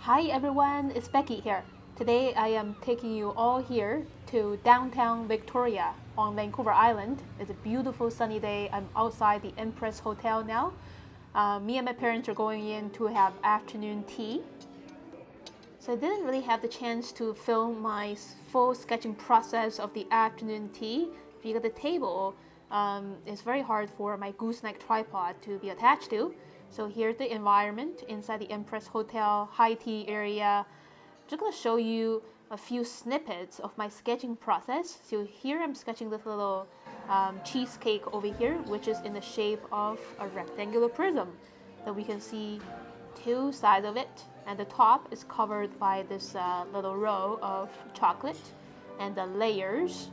Hi everyone, it's Becky here. Today I am taking you all here to downtown Victoria on Vancouver Island. It's a beautiful sunny day. I'm outside the Empress Hotel now. Me and my parents are going in to have afternoon tea. So I didn't really have the chance to film my full sketching process of the afternoon tea because the table is very hard for my gooseneck tripod to be attached to. So here's the environment inside the Empress Hotel high tea area. I'm just going to show you a few snippets of my sketching process. So here I'm sketching this little cheesecake over here, which is in the shape of a rectangular prism that we can see two sides of it, and the top is covered by this little row of chocolate, and the layers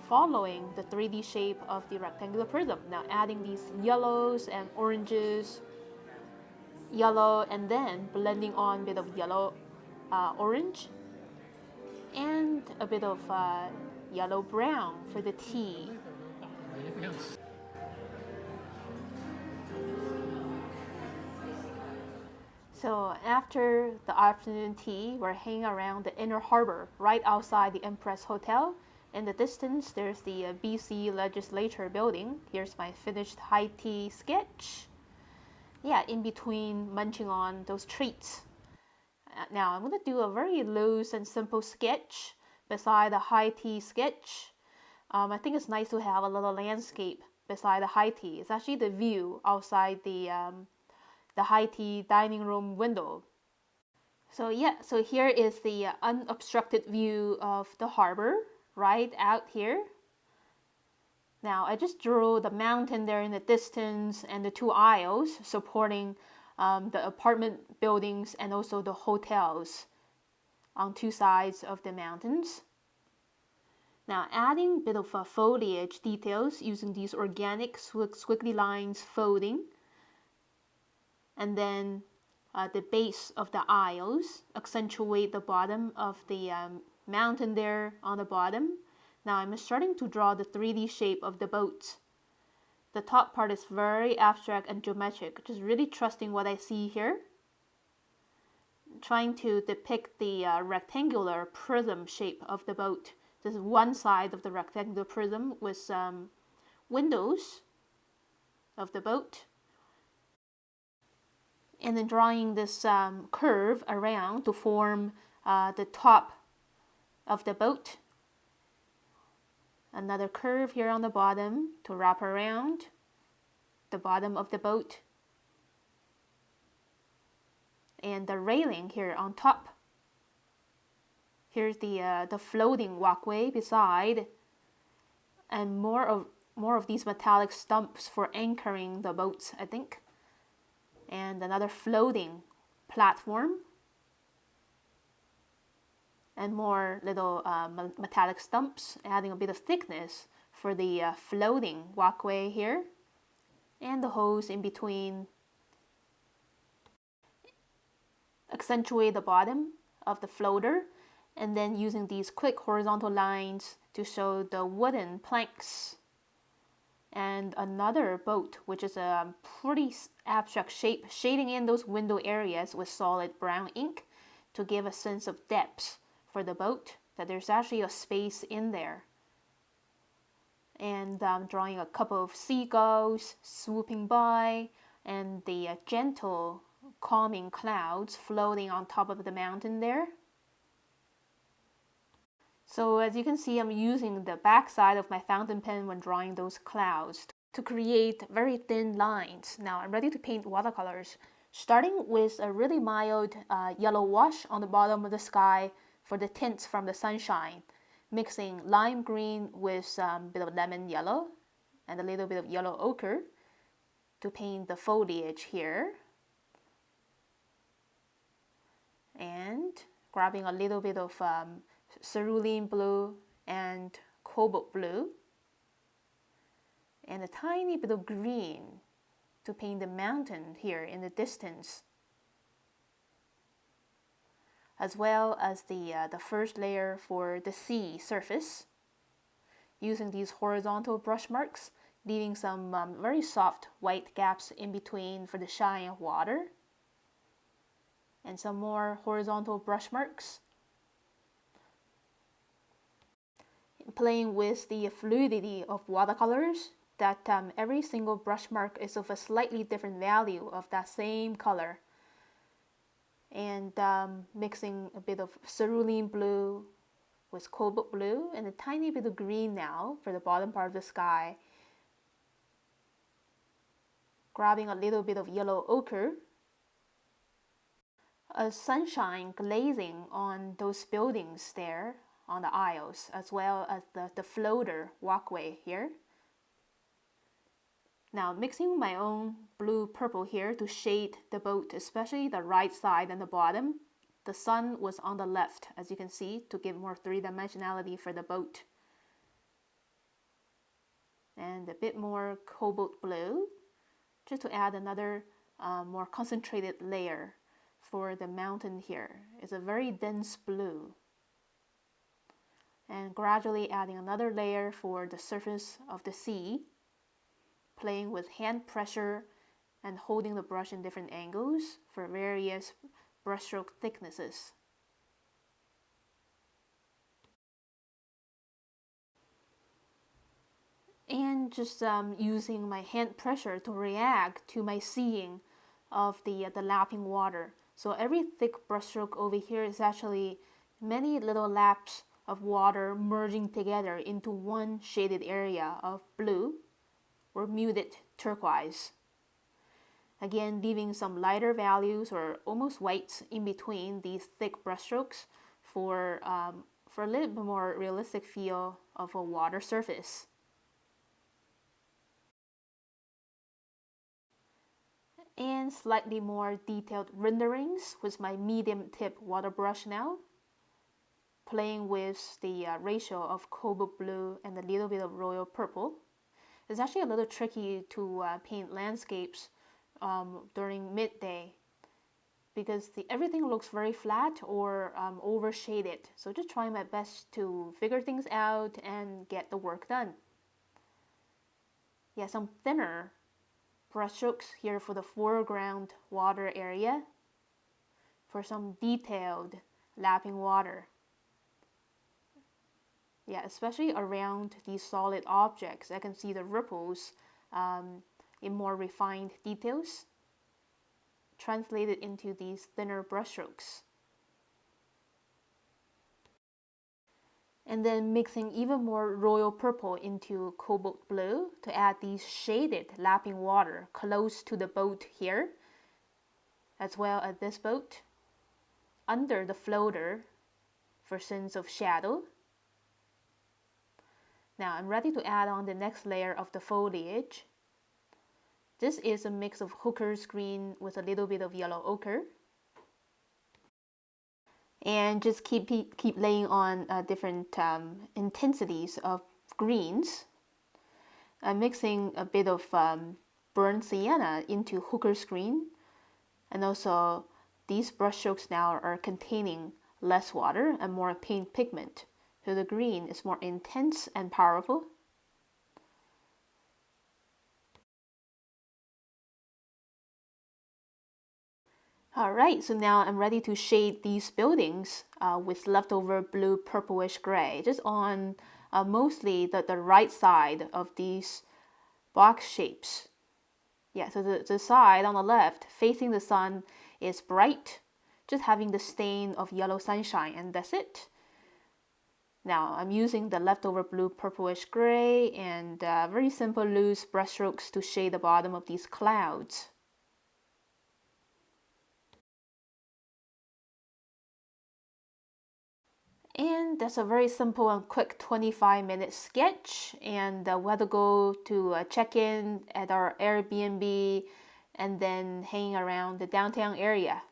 following the 3D shape of the rectangular prism. Now adding these yellows and oranges, yellow, and then blending on a bit of yellow, orange, and a bit of yellow brown for the tea. So after the afternoon tea, we're hanging around the inner harbor right outside the Empress Hotel. In the distance, there's the BC Legislature building. Here's my finished high tea sketch. Yeah, in between munching on those treats. Now I'm going to do a very loose and simple sketch beside the high tea sketch. I think it's nice to have a little landscape beside the high tea. It's actually the view outside the high tea dining room window. So yeah, so here is the unobstructed view of the harbor right out here. Now I just drew the mountain there in the distance and the two aisles supporting the apartment buildings and also the hotels on two sides of the mountains. Now adding a bit of foliage details using these organic squiggly lines folding, and then the base of the aisles accentuate the bottom of the mountain there on the bottom. Now I'm starting to draw the 3D shape of the boat. The top part is very abstract and geometric, just really trusting what I see here. Trying to depict the rectangular prism shape of the boat. This is one side of the rectangular prism with windows of the boat. And then drawing this curve around to form the top of the boat. Another curve here on the bottom to wrap around the bottom of the boat. And the railing here on top. Here's the floating walkway beside, and more of these metallic stumps for anchoring the boats, I think. And another floating platform, and more little metallic stumps, adding a bit of thickness for the floating walkway here, and the holes in between accentuate the bottom of the floater, and then using these quick horizontal lines to show the wooden planks. And another boat, which is a pretty abstract shape, shading in those window areas with solid brown ink to give a sense of depth for the boat, that there's actually a space in there. And drawing a couple of seagulls swooping by, and the gentle, calming clouds floating on top of the mountain there. So as you can see, I'm using the back side of my fountain pen when drawing those clouds to create very thin lines. Now I'm ready to paint watercolors, starting with a really mild yellow wash on the bottom of the sky for the tints from the sunshine, mixing lime green with a bit of lemon yellow and a little bit of yellow ochre to paint the foliage here. And grabbing a little bit of cerulean blue and cobalt blue, and a tiny bit of green to paint the mountain here in the distance, as well as the first layer for the sea surface, using these horizontal brush marks, leaving some very soft white gaps in between for the shine of water. and some more horizontal brush marks. Playing with the fluidity of watercolors, that every single brush mark is of a slightly different value of that same color. And mixing a bit of cerulean blue with cobalt blue and a tiny bit of green now for the bottom part of the sky. Grabbing a little bit of yellow ochre. A sunshine glazing on those buildings there on the aisles, as well as the floater walkway here. Now mixing my own blue purple here to shade the boat, especially the right side and the bottom. The sun was on the left, as you can see, to give more three-dimensionality for the boat. And a bit more cobalt blue, just to add another more concentrated layer for the mountain here. It's a very dense blue. And gradually adding another layer for the surface of the sea, playing with hand pressure and holding the brush in different angles for various brushstroke thicknesses. And just using my hand pressure to react to my seeing of the lapping water. So every thick brushstroke over here is actually many little laps of water merging together into one shaded area of blue or muted turquoise. Again, leaving some lighter values or almost whites in between these thick brushstrokes for a little bit more realistic feel of a water surface. And slightly more detailed renderings with my medium tip water brush now, playing with the ratio of cobalt blue and a little bit of royal purple. It's actually a little tricky to paint landscapes during midday because everything looks very flat or overshaded. So just trying my best to figure things out and get the work done. Yeah, some thinner brushstrokes here for the foreground water area for some detailed lapping water. Yeah, especially around these solid objects, I can see the ripples in more refined details translated into these thinner brushstrokes. And then mixing even more royal purple into cobalt blue to add these shaded lapping water close to the boat here, as well as this boat, under the floater for sense of shadow. Now I'm ready to add on the next layer of the foliage. This is a mix of hooker's green with a little bit of yellow ochre. And just keep laying on different intensities of greens. I'm mixing a bit of burnt sienna into hooker's green. And also these brushstrokes now are containing less water and more paint pigment. So the green is more intense and powerful. Alright, so now I'm ready to shade these buildings with leftover blue purplish gray, just on mostly the right side of these box shapes. Yeah, so the side on the left facing the sun is bright, just having the stain of yellow sunshine, and that's it. Now I'm using the leftover blue purplish gray and very simple loose brushstrokes to shade the bottom of these clouds. And that's a very simple and quick 25-minute sketch, and we had to go to check in at our Airbnb and then hang around the downtown area.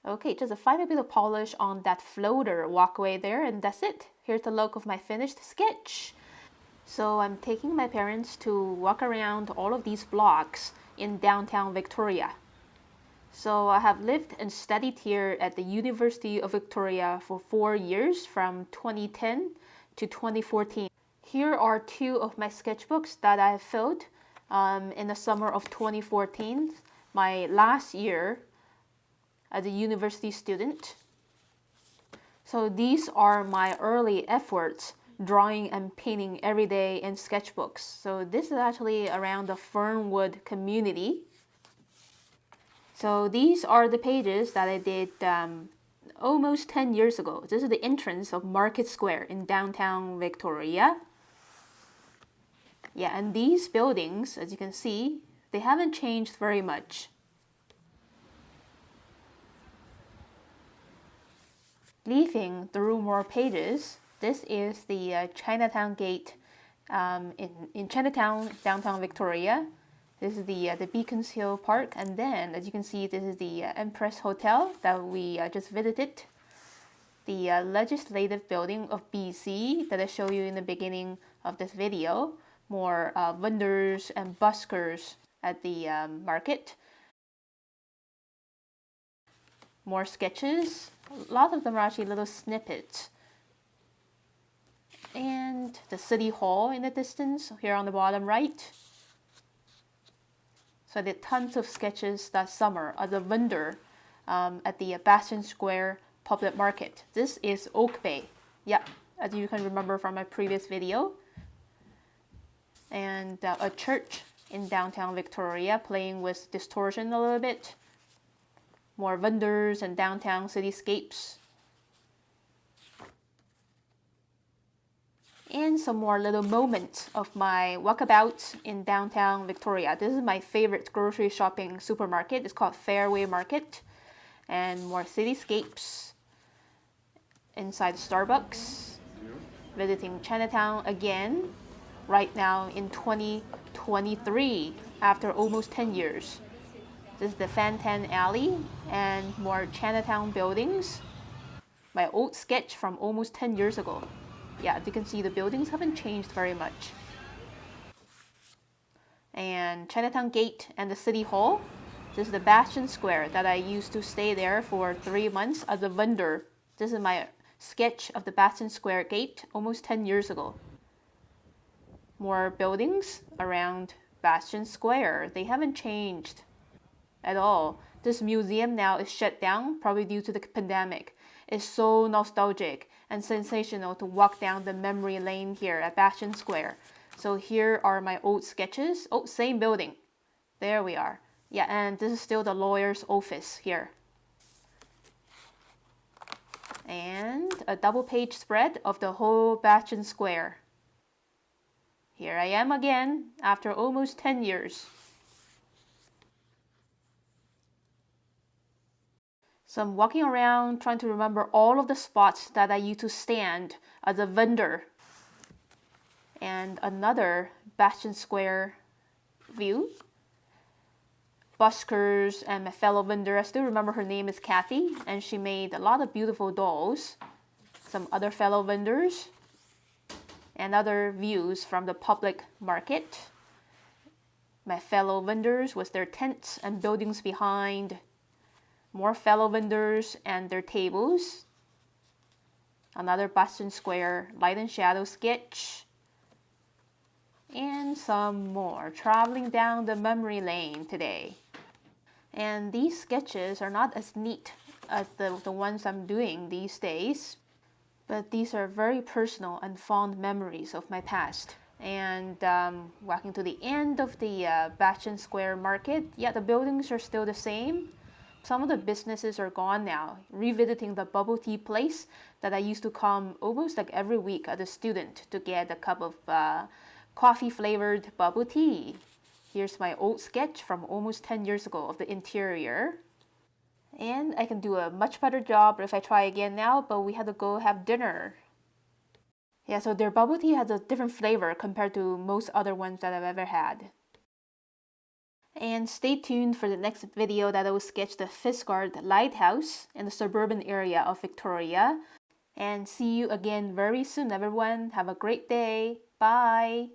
Okay, just a final bit of polish on that floater walkway there, and that's it. Here's the look of my finished sketch. So I'm taking my parents to walk around all of these blocks in downtown Victoria. So I have lived and studied here at the University of Victoria for 4 years, from 2010 to 2014. Here are 2 of my sketchbooks that I filled in the summer of 2014, my last year as a university student. So these are my early efforts drawing and painting every day in sketchbooks. So this is actually around the Fernwood community. So these are the pages that I did almost 10 years ago. This is the entrance of Market Square in downtown Victoria. Yeah, and these buildings, as you can see, they haven't changed very much. Leafing through more pages, this is the Chinatown Gate in Chinatown, downtown Victoria. This is the Beacons Hill Park, and then, as you can see, this is the Empress Hotel that we just visited. The Legislative Building of BC that I showed you in the beginning of this video. More vendors and buskers at the market. More sketches. A lot of them are actually little snippets. And the City Hall in the distance, here on the bottom right. So I did tons of sketches that summer as a vendor at the Bastion Square Public Market. This is Oak Bay. Yeah, as you can remember from my previous video. And a church in downtown Victoria playing with distortion a little bit. More vendors and downtown cityscapes. And some more little moments of my walkabout in downtown Victoria. This is my favorite grocery shopping supermarket. It's called Fairway Market. And more cityscapes inside Starbucks. Visiting Chinatown again. Right now in 2023, after almost 10 years. This is the Fantan Alley and more Chinatown buildings. My old sketch from almost 10 years ago. Yeah, as you can see, the buildings haven't changed very much. And Chinatown Gate and the City Hall. This is the Bastion Square that I used to stay there for 3 months as a vendor. This is my sketch of the Bastion Square Gate almost 10 years ago. More buildings around Bastion Square. They haven't changed at all. This museum now is shut down, probably due to the pandemic. It's so nostalgic and sensational to walk down the memory lane here at Bastion Square. So here are my old sketches. Oh, same building. There we are. Yeah, and this is still the lawyer's office here. And a double page spread of the whole Bastion Square. Here I am again after almost 10 years. So I'm walking around trying to remember all of the spots that I used to stand as a vendor. And another Bastion Square view. Buskers and my fellow vendor, I still remember her name is Kathy, and she made a lot of beautiful dolls. Some other fellow vendors. And other views from the public market. My fellow vendors with their tents and buildings behind. More fellow vendors and their tables. Another Bastion Square light and shadow sketch. And some more traveling down the memory lane today. And these sketches are not as neat as the ones I'm doing these days. But these are very personal and fond memories of my past. And walking to the end of the Bastion Square Market, yeah, the buildings are still the same. Some of the businesses are gone now. Revisiting the bubble tea place that I used to come almost like every week as a student to get a cup of coffee-flavored bubble tea. Here's my old sketch from almost 10 years ago of the interior. And I can do a much better job if I try again now, but we had to go have dinner. Yeah, so their bubble tea has a different flavor compared to most other ones that I've ever had. And stay tuned for the next video that I will sketch the Fiskard Lighthouse in the suburban area of Victoria. And see you again very soon, everyone. Have a great day. Bye!